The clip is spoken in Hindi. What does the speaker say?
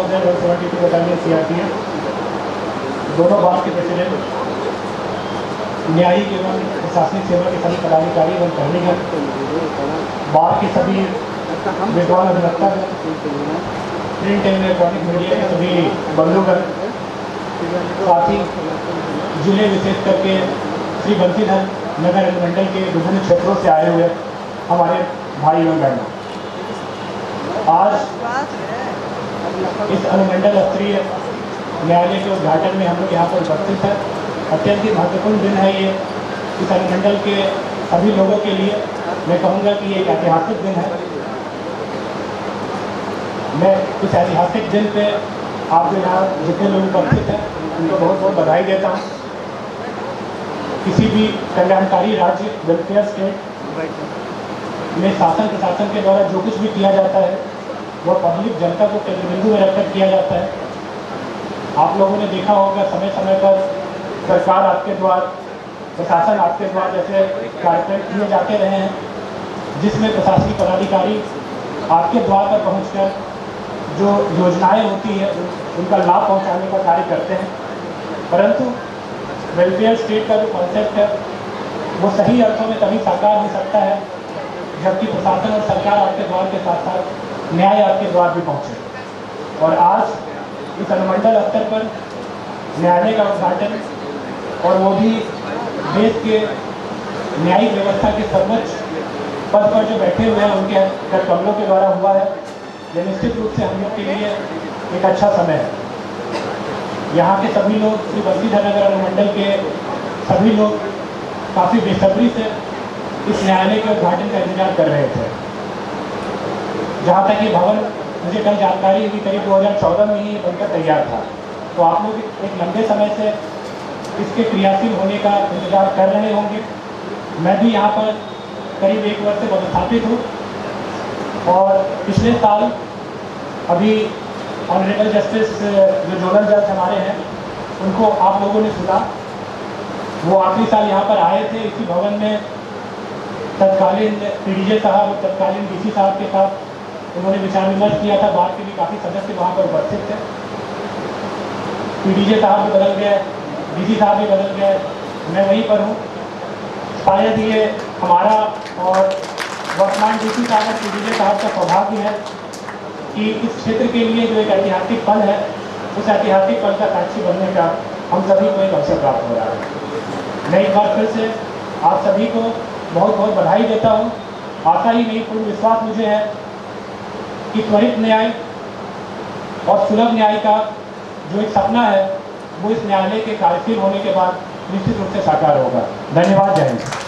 1000 और 72 बटालियन CRPF, दोनों बार के प्रेसिडेंट, न्यायिक एवं प्रशासनिक सेवा के सभी पदाधिकारी एवं कर्मीगण, बार के सभी विद्वान अधिवक्ता, प्रिंट एवं इलेक्ट्रॉनिक मीडिया के सभी बंधुगण, साथ ही जिले विशेष करके श्री बंसीधर नगर अनुमंडल के विभिन्न क्षेत्रों से आए हुए हमारे भाई एवं बहनों, आज इस अनुमंडल स्तरीय न्यायालय के उद्घाटन में हम लोग यहाँ पर उपस्थित हैं। अत्यंत ही महत्वपूर्ण दिन है ये इस अनुमंडल के सभी लोगों के लिए। मैं कहूँगा कि ये एक ऐतिहासिक दिन है। मैं इस ऐतिहासिक दिन पे आप जो यहाँ जितने लोग उपस्थित हैं उनको बहुत बहुत बधाई देता हूँ। किसी भी कल्याणकारी राज्य वेलफेयर स्टेट में शासन प्रशासन के द्वारा जो कुछ भी किया जाता है वह पब्लिक जनता को केंद्रबिंदु में रखकर किया जाता है। आप लोगों ने देखा होगा समय समय पर सरकार आपके द्वार, प्रशासन आपके द्वार जैसे कार्यक्रम किए जाते रहे हैं, जिसमें प्रशासनिक पदाधिकारी आपके द्वार पर पहुंचकर जो योजनाएं होती है उनका लाभ पहुंचाने का कार्य करते हैं। परंतु वेलफेयर स्टेट का जो कॉन्सेप्ट है वो सही अर्थों में तभी साकार हो सकता है जबकि प्रशासन और सरकार आपके द्वार के साथ साथ न्याय आपके द्वार भी पहुंचे। और आज इस अनुमंडल स्तर पर न्यायालय का उद्घाटन, और वो भी देश के न्यायिक व्यवस्था के सर्वोच्च पद पर जो बैठे हुए हैं उनके कमलों के द्वारा हुआ है। यह निश्चित रूप से हम लोग के लिए एक अच्छा समय है। यहाँ के सभी लोग, श्री बंसीधर नगर अनुमंडल के सभी लोग काफ़ी बेसब्री से इस न्यायालय के उद्घाटन का इंतजार कर रहे थे। जहाँ तक ये भवन, मुझे कल जानकारी हुई, करीब 2014 में ही बनकर तैयार था। तो आप लोग एक लंबे समय से इसके क्रियाशील होने का इंतजार कर रहे होंगे। मैं भी यहाँ पर करीब 1 वर्ष से पदस्थापित हूँ और पिछले साल अभी ऑनरेबल जस्टिस जो जोनल जज हमारे हैं उनको आप लोगों ने सुना। वो आखिरी साल यहाँ पर आए थे। इसी भवन में तत्कालीन PDJ साहब और तत्कालीन DC साहब के साथ उन्होंने विचार विमर्श किया था। बार के भी काफ़ी सदस्य वहाँ पर उपस्थित थे। PDJ साहब भी बदल गए, DC साहब भी बदल गए, मैं वहीं पर हूँ। शायद ये हमारा और वर्तमान DC साहब और PDJ साहब का सौभाग्य है कि इस क्षेत्र के लिए जो एक ऐतिहासिक पल है, उस ऐतिहासिक पल का साक्षी बनने का हम सभी को एक अवसर प्राप्त हो रहा है। मैं एक बार फिर से आप सभी को बहुत बहुत बधाई देता हूँ। आशा ही नहीं, पूर्ण विश्वास मुझे है कि त्वरित न्याय और सुलभ न्याय का जो एक सपना है वो इस न्यायालय के कार्यशील होने के बाद निश्चित रूप से साकार होगा। धन्यवाद। जय हिंद।